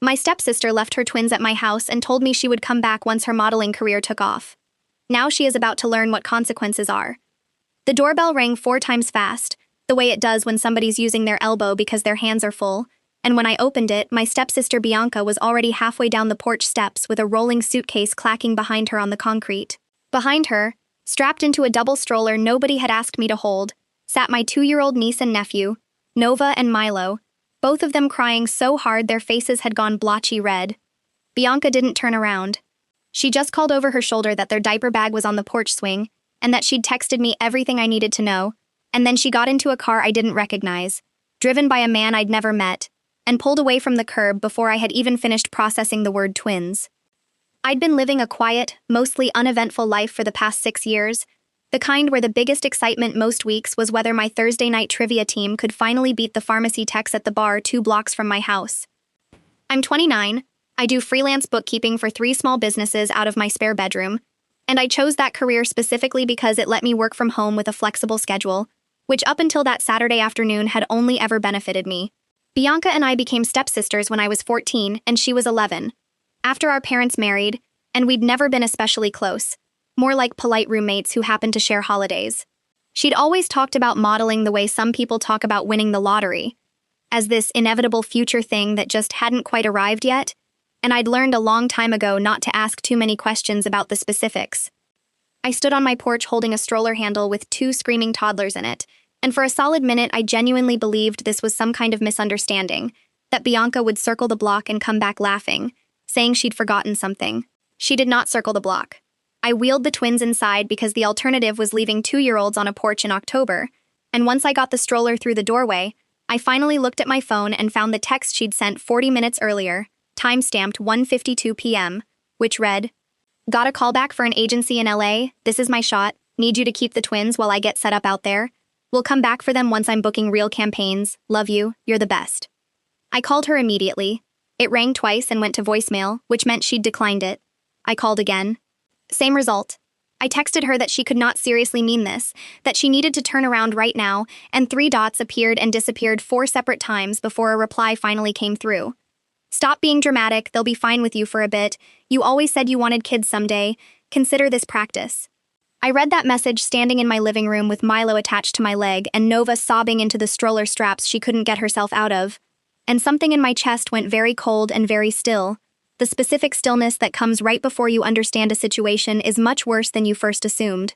My stepsister left her twins at my house and told me she would come back once her modeling career took off. Now she is about to learn what consequences are. The doorbell rang 4 times fast, the way it does when somebody's using their elbow because their hands are full, and when I opened it, my stepsister Bianca was already halfway down the porch steps with a rolling suitcase clacking behind her on the concrete. Behind her, strapped into a double stroller nobody had asked me to hold, sat my 2-year-old niece and nephew, Nova and Milo, both of them crying so hard their faces had gone blotchy red. Bianca didn't turn around. She just called over her shoulder that their diaper bag was on the porch swing, and that she'd texted me everything I needed to know, and then she got into a car I didn't recognize, driven by a man I'd never met, and pulled away from the curb before I had even finished processing the word twins. I'd been living a quiet, mostly uneventful life for the past 6 years, the kind where the biggest excitement most weeks was whether my Thursday night trivia team could finally beat the pharmacy techs at the bar 2 blocks from my house. I'm 29, I do freelance bookkeeping for 3 small businesses out of my spare bedroom, and I chose that career specifically because it let me work from home with a flexible schedule, which up until that Saturday afternoon had only ever benefited me. Bianca and I became stepsisters when I was 14 and she was 11. After our parents married, and we'd never been especially close, more like polite roommates who happened to share holidays. She'd always talked about modeling the way some people talk about winning the lottery, as this inevitable future thing that just hadn't quite arrived yet, and I'd learned a long time ago not to ask too many questions about the specifics. I stood on my porch holding a stroller handle with 2 screaming toddlers in it, and for a solid minute I genuinely believed this was some kind of misunderstanding, that Bianca would circle the block and come back laughing, saying she'd forgotten something. She did not circle the block. I wheeled the twins inside because the alternative was leaving 2-year-olds on a porch in October, and once I got the stroller through the doorway, I finally looked at my phone and found the text she'd sent 40 minutes earlier, time-stamped 1:52 p.m., which read, "Got a call back for an agency in LA, this is my shot, need you to keep the twins while I get set up out there. We'll come back for them once I'm booking real campaigns, love you, you're the best." I called her immediately. It rang twice and went to voicemail, which meant she'd declined it. I called again. Same result. I texted her that she could not seriously mean this, that she needed to turn around right now, and 3 dots appeared and disappeared 4 separate times before a reply finally came through. "Stop being dramatic, they'll be fine with you for a bit. You always said you wanted kids someday. Consider this practice." I read that message standing in my living room with Milo attached to my leg and Nova sobbing into the stroller straps she couldn't get herself out of, and something in my chest went very cold and very still. The specific stillness that comes right before you understand a situation is much worse than you first assumed.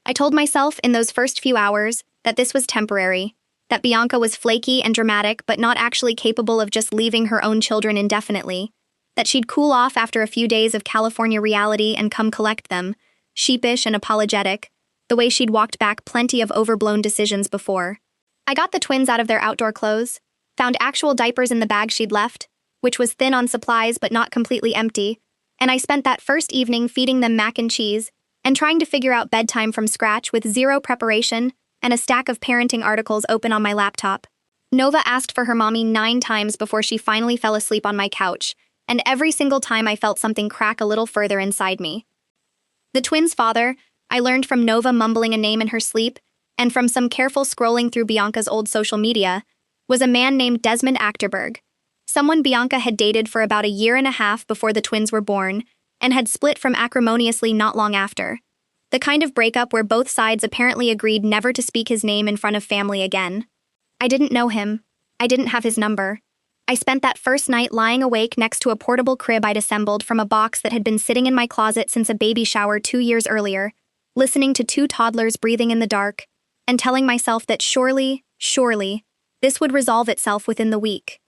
I told myself in those first few hours that this was temporary, that Bianca was flaky and dramatic but not actually capable of just leaving her own children indefinitely, that she'd cool off after a few days of California reality and come collect them, sheepish and apologetic, the way she'd walked back plenty of overblown decisions before. I got the twins out of their outdoor clothes, found actual diapers in the bag she'd left, which was thin on supplies but not completely empty, and I spent that first evening feeding them mac and cheese and trying to figure out bedtime from scratch with 0 preparation and a stack of parenting articles open on my laptop. Nova asked for her mommy 9 times before she finally fell asleep on my couch, and every single time I felt something crack a little further inside me. The twins' father, I learned from Nova mumbling a name in her sleep, and from some careful scrolling through Bianca's old social media, was a man named Desmond Achterberg, someone Bianca had dated for about a 1.5 years before the twins were born, and had split from acrimoniously not long after. The kind of breakup where both sides apparently agreed never to speak his name in front of family again. I didn't know him. I didn't have his number. I spent that first night lying awake next to a portable crib I'd assembled from a box that had been sitting in my closet since a baby shower 2 years earlier, listening to 2 toddlers breathing in the dark, and telling myself that surely, this would resolve itself within the week.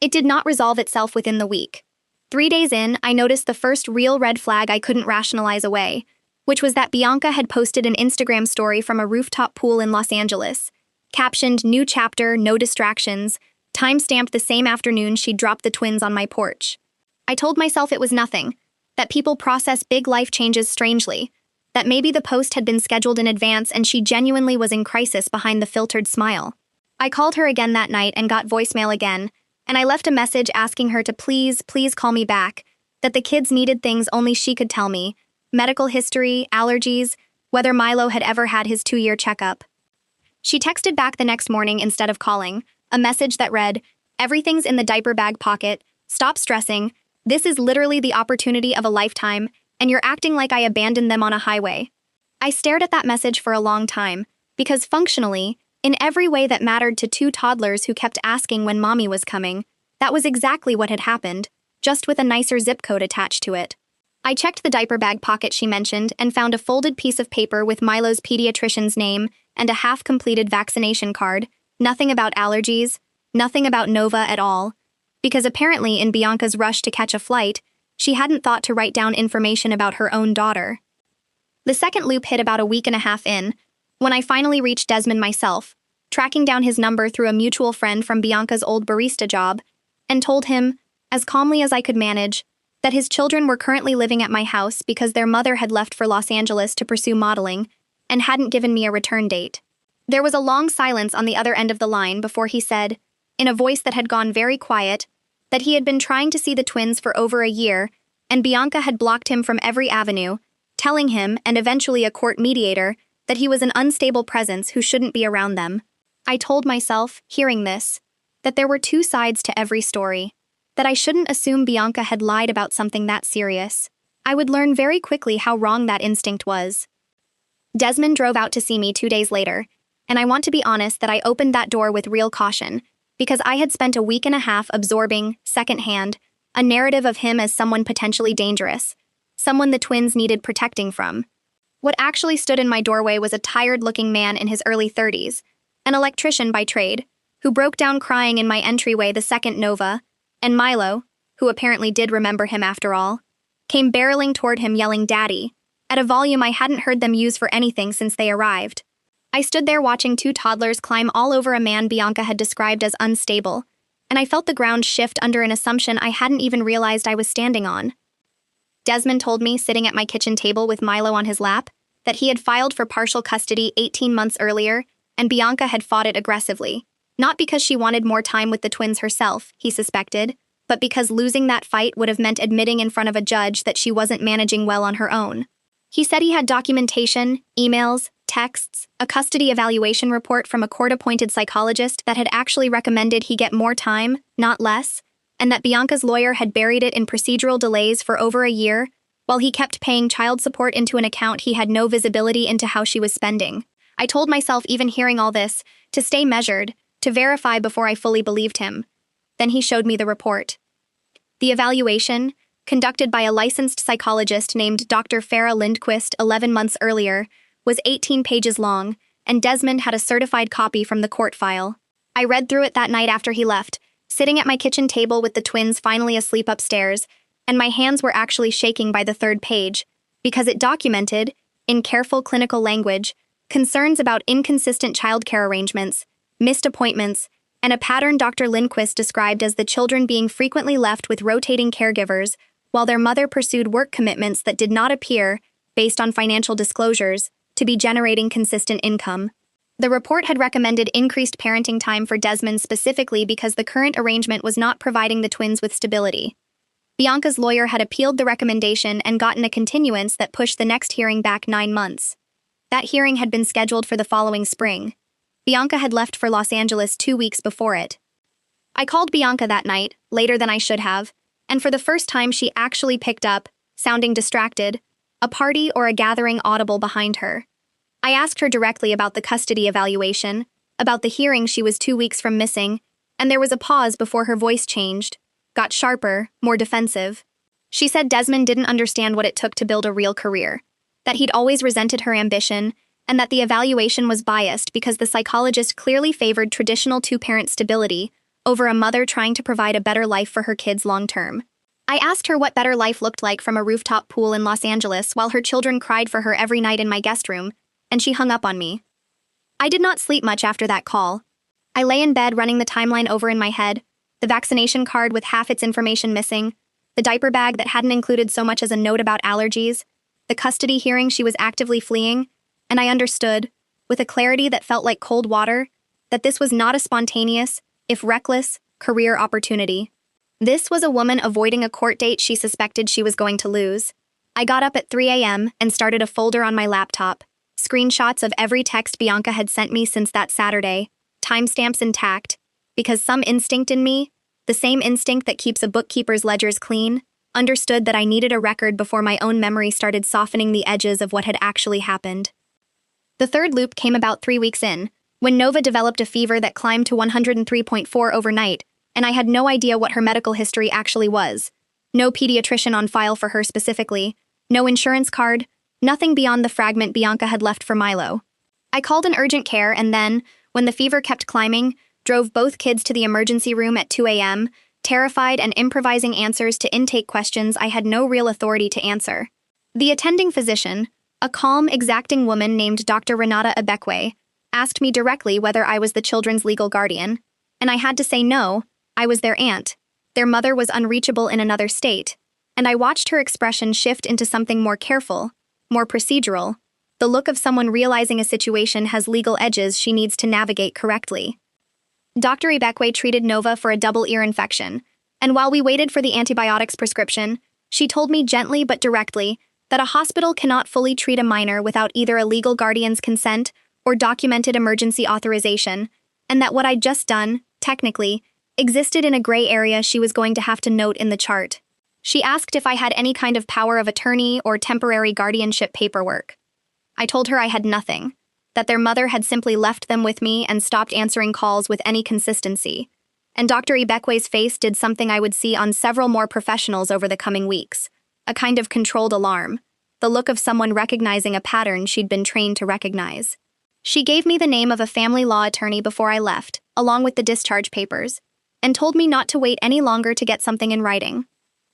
It did not resolve itself within the week. 3 days in, I noticed the first real red flag I couldn't rationalize away, which was that Bianca had posted an Instagram story from a rooftop pool in Los Angeles, captioned "New chapter, no distractions," time-stamped the same afternoon she dropped the twins on my porch. I told myself it was nothing, that people process big life changes strangely, that maybe the post had been scheduled in advance and she genuinely was in crisis behind the filtered smile. I called her again that night and got voicemail again, and I left a message asking her to please call me back, that the kids needed things only she could tell me, medical history, allergies, whether Milo had ever had his 2-year checkup. She texted back the next morning instead of calling, a message that read, "Everything's in the diaper bag pocket, Stop stressing. This is literally the opportunity of a lifetime, and you're acting like I abandoned them on a highway. I stared at that message for a long time, because functionally, in every way that mattered to two toddlers who kept asking when mommy was coming, that was exactly what had happened, just with a nicer zip code attached to it. I checked the diaper bag pocket she mentioned and found a folded piece of paper with Milo's pediatrician's name and a half-completed vaccination card, nothing about allergies, nothing about Nova at all, because apparently in Bianca's rush to catch a flight, she hadn't thought to write down information about her own daughter. The second loop hit about a week and a half in, when I finally reached Desmond myself, tracking down his number through a mutual friend from Bianca's old barista job, and told him, as calmly as I could manage, that his children were currently living at my house because their mother had left for Los Angeles to pursue modeling and hadn't given me a return date. There was a long silence on the other end of the line before he said, in a voice that had gone very quiet, that he had been trying to see the twins for over a year, and Bianca had blocked him from every avenue, telling him, and eventually a court mediator, that he was an unstable presence who shouldn't be around them. I told myself, hearing this, that there were two sides to every story, that I shouldn't assume Bianca had lied about something that serious. I would learn very quickly how wrong that instinct was. Desmond drove out to see me 2 days later, and I want to be honest that I opened that door with real caution, because I had spent a week and a half absorbing, secondhand, a narrative of him as someone potentially dangerous, someone the twins needed protecting from. What actually stood in my doorway was a tired-looking man in his early 30s, an electrician by trade, who broke down crying in my entryway the second Nova, and Milo, who apparently did remember him after all, came barreling toward him yelling "Daddy," at a volume I hadn't heard them use for anything since they arrived. I stood there watching two toddlers climb all over a man Bianca had described as unstable, and I felt the ground shift under an assumption I hadn't even realized I was standing on. Desmond told me, sitting at my kitchen table with Milo on his lap, that he had filed for partial custody 18 months earlier, and Bianca had fought it aggressively. Not because she wanted more time with the twins herself, he suspected, but because losing that fight would have meant admitting in front of a judge that she wasn't managing well on her own. He said he had documentation, emails, texts, a custody evaluation report from a court-appointed psychologist that had actually recommended he get more time, not less, and that Bianca's lawyer had buried it in procedural delays for over a year, while he kept paying child support into an account he had no visibility into how she was spending. I told myself, even hearing all this, to stay measured, to verify before I fully believed him. Then he showed me the report. The evaluation, conducted by a licensed psychologist named Dr. Farah Lindquist 11 months earlier, was 18 pages long, and Desmond had a certified copy from the court file. I read through it that night after he left, sitting at my kitchen table with the twins finally asleep upstairs, and my hands were actually shaking by the third page, because it documented, in careful clinical language, concerns about inconsistent childcare arrangements, missed appointments, and a pattern Dr. Lindquist described as the children being frequently left with rotating caregivers while their mother pursued work commitments that did not appear, based on financial disclosures, to be generating consistent income. The report had recommended increased parenting time for Desmond specifically because the current arrangement was not providing the twins with stability. Bianca's lawyer had appealed the recommendation and gotten a continuance that pushed the next hearing back 9 months. That hearing had been scheduled for the following spring. Bianca had left for Los Angeles 2 weeks before it. I called Bianca that night, later than I should have, and for the first time she actually picked up, sounding distracted, a party or a gathering audible behind her. I asked her directly about the custody evaluation, about the hearing she was 2 weeks from missing, and there was a pause before her voice changed, got sharper, more defensive. She said Desmond didn't understand what it took to build a real career, that he'd always resented her ambition, and that the evaluation was biased because the psychologist clearly favored traditional two-parent stability over a mother trying to provide a better life for her kids long-term. I asked her what better life looked like from a rooftop pool in Los Angeles while her children cried for her every night in my guest room, and she hung up on me. I did not sleep much after that call. I lay in bed running the timeline over in my head, the vaccination card with half its information missing, the diaper bag that hadn't included so much as a note about allergies, the custody hearing she was actively fleeing, and I understood, with a clarity that felt like cold water, that this was not a spontaneous, if reckless, career opportunity. This was a woman avoiding a court date she suspected she was going to lose. I got up at 3 a.m. and started a folder on my laptop, screenshots of every text Bianca had sent me since that Saturday, timestamps intact, because some instinct in me, the same instinct that keeps a bookkeeper's ledgers clean, understood that I needed a record before my own memory started softening the edges of what had actually happened. The third loop came about 3 weeks in, when Nova developed a fever that climbed to 103.4 overnight, and I had no idea what her medical history actually was. No pediatrician on file for her specifically, no insurance card, nothing beyond the fragment Bianca had left for Milo. I called an urgent care and then, when the fever kept climbing, drove both kids to the emergency room at 2 a.m., terrified and improvising answers to intake questions I had no real authority to answer. The attending physician, a calm, exacting woman named Dr. Renata Ibekwe, asked me directly whether I was the children's legal guardian, and I had to say no, I was their aunt. Their mother was unreachable in another state, and I watched her expression shift into something more careful, more procedural, the look of someone realizing a situation has legal edges she needs to navigate correctly. Dr. Ibekwe treated Nova for a double ear infection, and while we waited for the antibiotics prescription, she told me gently but directly that a hospital cannot fully treat a minor without either a legal guardian's consent or documented emergency authorization, and that what I'd just done, technically, existed in a gray area she was going to have to note in the chart. She asked if I had any kind of power of attorney or temporary guardianship paperwork. I told her I had nothing, that their mother had simply left them with me and stopped answering calls with any consistency. And Dr. Ibekwe's face did something I would see on several more professionals over the coming weeks, a kind of controlled alarm, the look of someone recognizing a pattern she'd been trained to recognize. She gave me the name of a family law attorney before I left, along with the discharge papers, and told me not to wait any longer to get something in writing.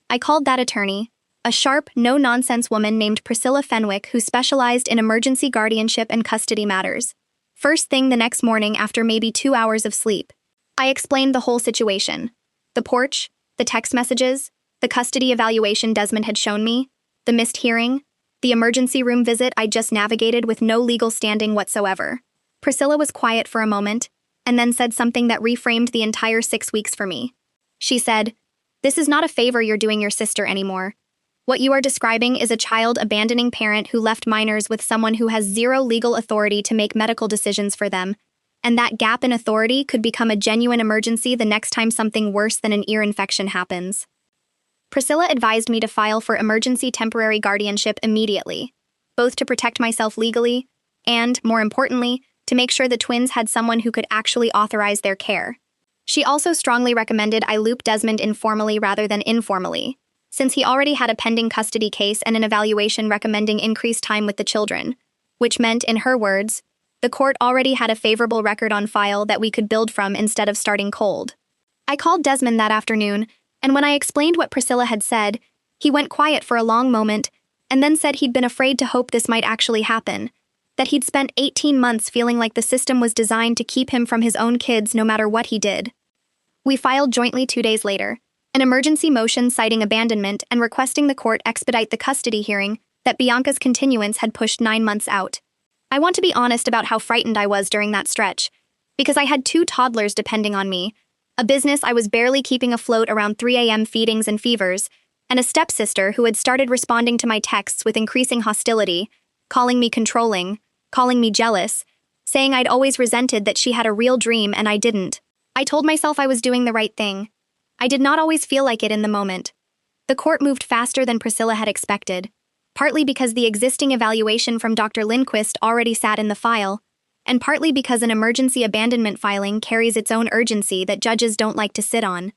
I called that attorney, a sharp, no-nonsense woman named Priscilla Fenwick who specialized in emergency guardianship and custody matters. First thing the next morning after maybe 2 hours of sleep, I explained the whole situation. The porch, the text messages, the custody evaluation Desmond had shown me, the missed hearing, the emergency room visit I just navigated with no legal standing whatsoever. Priscilla was quiet for a moment, and then said something that reframed the entire 6 weeks for me. She said, "This is not a favor you're doing your sister anymore. What you are describing is a child abandoning parent who left minors with someone who has zero legal authority to make medical decisions for them, and that gap in authority could become a genuine emergency the next time something worse than an ear infection happens." Priscilla advised me to file for emergency temporary guardianship immediately, both to protect myself legally and, more importantly, to make sure the twins had someone who could actually authorize their care. She also strongly recommended I loop Desmond informally rather than informally, since he already had a pending custody case and an evaluation recommending increased time with the children, which meant, in her words, the court already had a favorable record on file that we could build from instead of starting cold. I called Desmond that afternoon, and when I explained what Priscilla had said, he went quiet for a long moment and then said he'd been afraid to hope this might actually happen, that he'd spent 18 months feeling like the system was designed to keep him from his own kids no matter what he did. We filed jointly 2 days later, an emergency motion citing abandonment and requesting the court expedite the custody hearing that Bianca's continuance had pushed 9 months out. I want to be honest about how frightened I was during that stretch, because I had 2 toddlers depending on me, a business I was barely keeping afloat around 3 a.m. feedings and fevers, and a stepsister who had started responding to my texts with increasing hostility, calling me controlling, calling me jealous, saying I'd always resented that she had a real dream and I didn't. I told myself I was doing the right thing. I did not always feel like it in the moment. The court moved faster than Priscilla had expected, partly because the existing evaluation from Dr. Lindquist already sat in the file, and partly because an emergency abandonment filing carries its own urgency that judges don't like to sit on.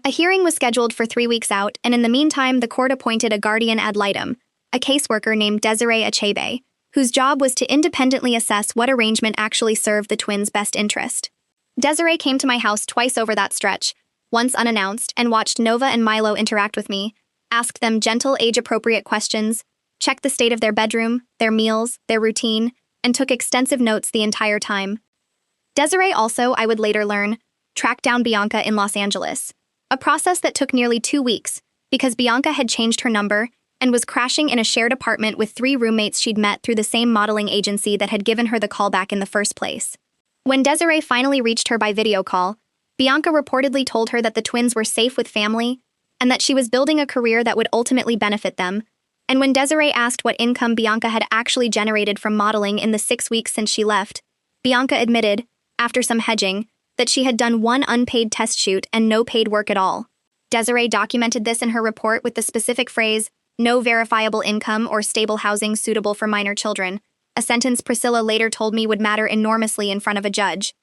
A hearing was scheduled for 3 weeks out, and in the meantime, the court appointed a guardian ad litem, a caseworker named Desiree Achebe, whose job was to independently assess what arrangement actually served the twins' best interest. Desiree came to my house twice over that stretch, once unannounced, and watched Nova and Milo interact with me, asked them gentle, age-appropriate questions, checked the state of their bedroom, their meals, their routine, and took extensive notes the entire time. Desiree also, I would later learn, tracked down Bianca in Los Angeles, a process that took nearly 2 weeks, because Bianca had changed her number and was crashing in a shared apartment with 3 roommates she'd met through the same modeling agency that had given her the callback in the first place. When Desiree finally reached her by video call, Bianca reportedly told her that the twins were safe with family and that she was building a career that would ultimately benefit them. And when Desiree asked what income Bianca had actually generated from modeling in the 6 weeks since she left, Bianca admitted, after some hedging, that she had done one unpaid test shoot and no paid work at all. Desiree documented this in her report with the specific phrase, "no verifiable income or stable housing suitable for minor children," a sentence Priscilla later told me would matter enormously in front of a judge.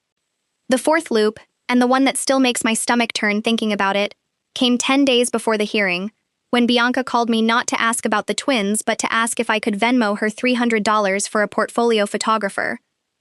The fourth loop, and the one that still makes my stomach turn thinking about it, came 10 days before the hearing, when Bianca called me not to ask about the twins but to ask if I could Venmo her $300 for a portfolio photographer,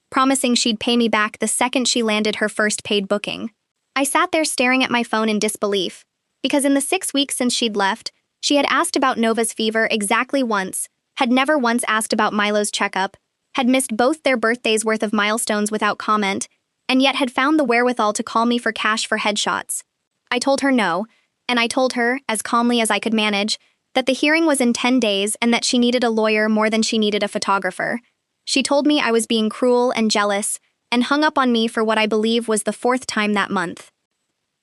promising she'd pay me back the second she landed her first paid booking. I sat there staring at my phone in disbelief, because in the 6 weeks since she'd left, she had asked about Nova's fever exactly once, had never once asked about Milo's checkup, had missed both their birthdays' worth of milestones without comment, and yet had found the wherewithal to call me for cash for headshots. I told her no, and I told her, as calmly as I could manage, that the hearing was in 10 days and that she needed a lawyer more than she needed a photographer. She told me I was being cruel and jealous, and hung up on me for what I believe was the 4th time that month.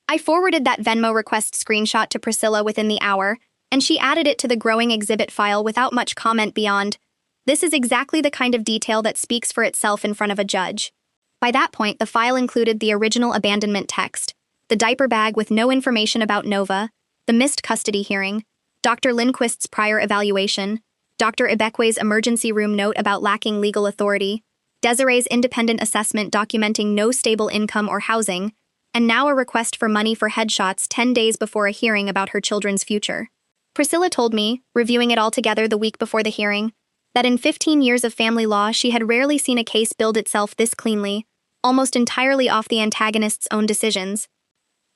I forwarded that Venmo request screenshot to Priscilla within the hour, and she added it to the growing exhibit file without much comment beyond, "This is exactly the kind of detail that speaks for itself in front of a judge." By that point, the file included the original abandonment text, the diaper bag with no information about Nova, the missed custody hearing, Dr. Lindquist's prior evaluation, Dr. Ibekwe's emergency room note about lacking legal authority, Desiree's independent assessment documenting no stable income or housing, and now a request for money for headshots 10 days before a hearing about her children's future. Priscilla told me, reviewing it all together the week before the hearing, that in 15 years of family law she had rarely seen a case build itself this cleanly, almost entirely off the antagonist's own decisions.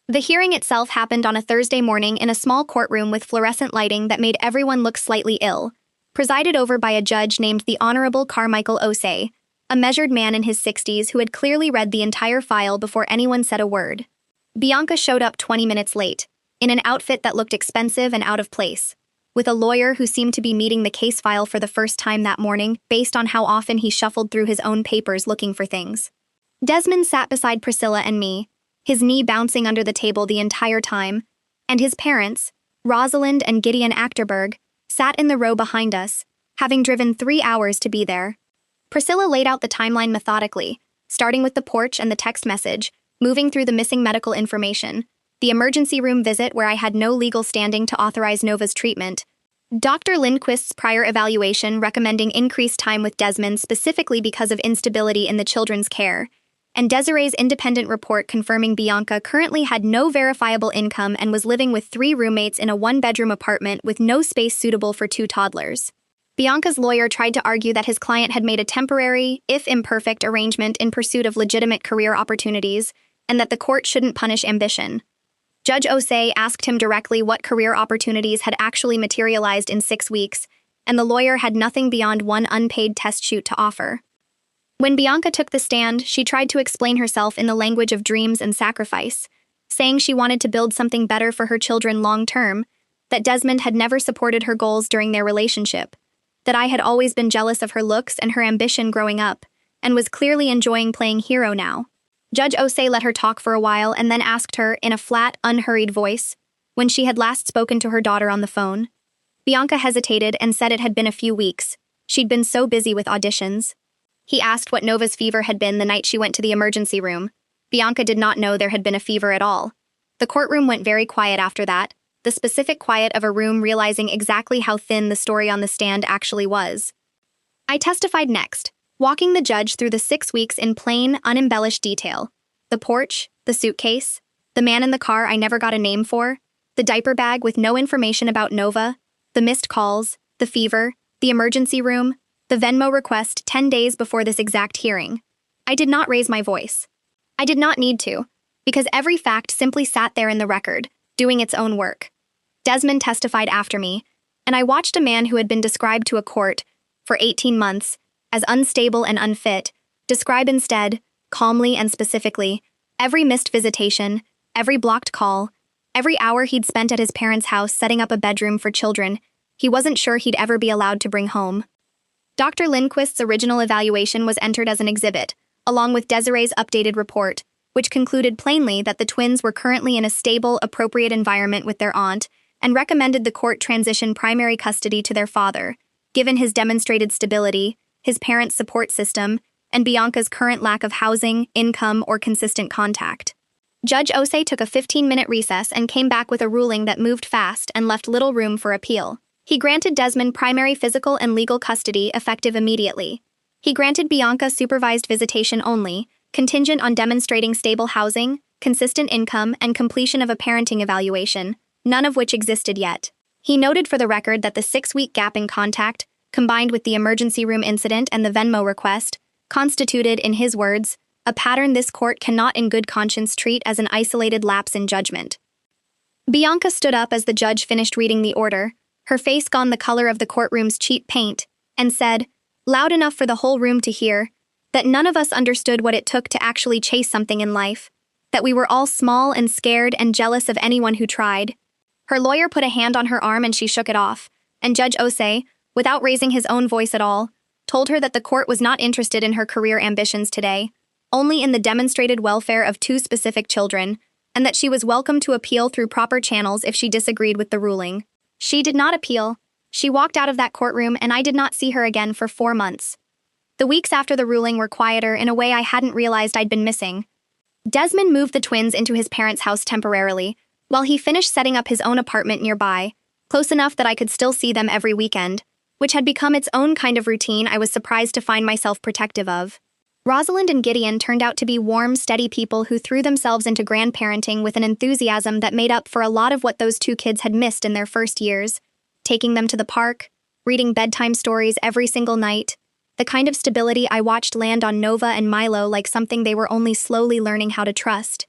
The hearing itself happened on a Thursday morning in a small courtroom with fluorescent lighting that made everyone look slightly ill, presided over by a judge named the Honorable Carmichael Osei, a measured man in his 60s who had clearly read the entire file before anyone said a word. Bianca showed up 20 minutes late, in an outfit that looked expensive and out of place, with a lawyer who seemed to be meeting the case file for the first time that morning based on how often he shuffled through his own papers looking for things. Desmond sat beside Priscilla and me, his knee bouncing under the table the entire time, and his parents, Rosalind and Gideon Achterberg, sat in the row behind us, having driven 3 hours to be there. Priscilla laid out the timeline methodically, starting with the porch and the text message, moving through the missing medical information, the emergency room visit where I had no legal standing to authorize Nova's treatment, Dr. Lindquist's prior evaluation recommending increased time with Desmond specifically because of instability in the children's care, and Desiree's independent report confirming Bianca currently had no verifiable income and was living with 3 roommates in a 1-bedroom apartment with no space suitable for 2 toddlers. Bianca's lawyer tried to argue that his client had made a temporary, if imperfect, arrangement in pursuit of legitimate career opportunities, and that the court shouldn't punish ambition. Judge Osei asked him directly what career opportunities had actually materialized in 6 weeks, and the lawyer had nothing beyond one unpaid test shoot to offer. When Bianca took the stand, she tried to explain herself in the language of dreams and sacrifice, saying she wanted to build something better for her children long-term, that Desmond had never supported her goals during their relationship, that I had always been jealous of her looks and her ambition growing up, and was clearly enjoying playing hero now. Judge Osei let her talk for a while and then asked her, in a flat, unhurried voice, when she had last spoken to her daughter on the phone. Bianca hesitated and said it had been a few weeks. She'd been so busy with auditions. He asked what Nova's fever had been the night she went to the emergency room. Bianca did not know there had been a fever at all. The courtroom went very quiet after that, the specific quiet of a room realizing exactly how thin the story on the stand actually was. I testified next, walking the judge through the 6 weeks in plain, unembellished detail. The porch, the suitcase, the man in the car I never got a name for, the diaper bag with no information about Nova, the missed calls, the fever, the emergency room, the Venmo request 10 days before this exact hearing. I did not raise my voice. I did not need to, because every fact simply sat there in the record, doing its own work. Desmond testified after me, and I watched a man who had been described to a court, for 18 months, as unstable and unfit, describe instead, calmly and specifically, every missed visitation, every blocked call, every hour he'd spent at his parents' house setting up a bedroom for children he wasn't sure he'd ever be allowed to bring home. Dr. Lindquist's original evaluation was entered as an exhibit, along with Desiree's updated report, which concluded plainly that the twins were currently in a stable, appropriate environment with their aunt, and recommended the court transition primary custody to their father, given his demonstrated stability, his parents' support system, and Bianca's current lack of housing, income, or consistent contact. Judge Osei took a 15-minute recess and came back with a ruling that moved fast and left little room for appeal. He granted Desmond primary physical and legal custody effective immediately. He granted Bianca supervised visitation only, contingent on demonstrating stable housing, consistent income, and completion of a parenting evaluation, none of which existed yet. He noted for the record that the 6-week gap in contact, combined with the emergency room incident and the Venmo request, constituted, in his words, a pattern this court cannot in good conscience treat as an isolated lapse in judgment. Bianca stood up as the judge finished reading the order, her face gone the color of the courtroom's cheap paint, and said, loud enough for the whole room to hear, that none of us understood what it took to actually chase something in life, that we were all small and scared and jealous of anyone who tried. Her lawyer put a hand on her arm and she shook it off, and Judge Osei, without raising his own voice at all, told her that the court was not interested in her career ambitions today, only in the demonstrated welfare of 2 specific children, and that she was welcome to appeal through proper channels if she disagreed with the ruling. She did not appeal. She walked out of that courtroom and I did not see her again for 4 months. The weeks after the ruling were quieter in a way I hadn't realized I'd been missing. Desmond moved the twins into his parents' house temporarily, while he finished setting up his own apartment nearby, close enough that I could still see them every weekend, which had become its own kind of routine I was surprised to find myself protective of. Rosalind and Gideon turned out to be warm, steady people who threw themselves into grandparenting with an enthusiasm that made up for a lot of what those 2 kids had missed in their first years, taking them to the park, reading bedtime stories every single night, the kind of stability I watched land on Nova and Milo like something they were only slowly learning how to trust.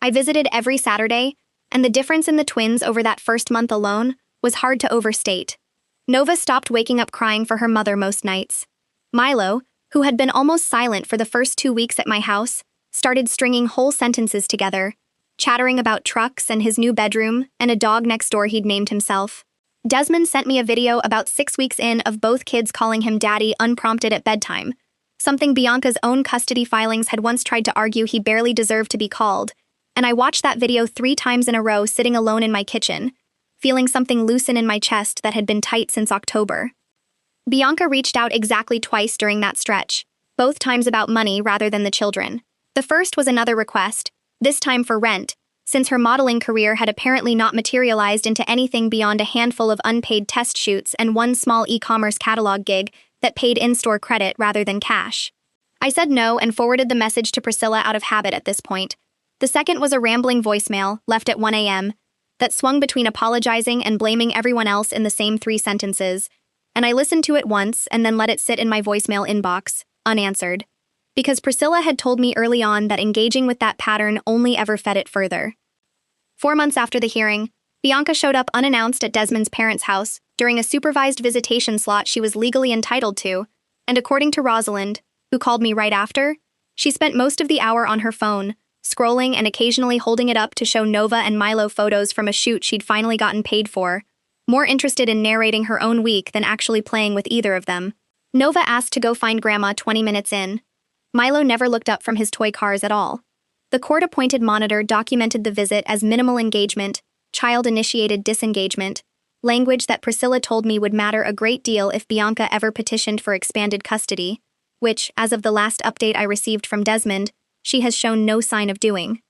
I visited every Saturday, and the difference in the twins over that first month alone was hard to overstate. Nova stopped waking up crying for her mother most nights. Milo, who had been almost silent for the first 2 weeks at my house, started stringing whole sentences together, chattering about trucks and his new bedroom and a dog next door he'd named himself. Desmond sent me a video about 6 weeks in of both kids calling him daddy unprompted at bedtime, something Bianca's own custody filings had once tried to argue he barely deserved to be called, and I watched that video 3 times in a row sitting alone in my kitchen, feeling something loosen in my chest that had been tight since October. Bianca reached out exactly twice during that stretch, both times about money rather than the children. The first was another request, this time for rent, since her modeling career had apparently not materialized into anything beyond a handful of unpaid test shoots and 1 small e-commerce catalog gig that paid in-store credit rather than cash. I said no and forwarded the message to Priscilla out of habit at this point. The second was a rambling voicemail, left at 1 a.m., that swung between apologizing and blaming everyone else in the same 3 sentences, and I listened to it once and then let it sit in my voicemail inbox, unanswered, because Priscilla had told me early on that engaging with that pattern only ever fed it further. 4 months after the hearing, Bianca showed up unannounced at Desmond's parents' house during a supervised visitation slot she was legally entitled to, and according to Rosalind, who called me right after, she spent most of the hour on her phone, scrolling and occasionally holding it up to show Nova and Milo photos from a shoot she'd finally gotten paid for, more interested in narrating her own week than actually playing with either of them. Nova asked to go find Grandma 20 minutes in. Milo never looked up from his toy cars at all. The court-appointed monitor documented the visit as minimal engagement, child-initiated disengagement, language that Priscilla told me would matter a great deal if Bianca ever petitioned for expanded custody, which, as of the last update I received from Desmond, she has shown no sign of doing.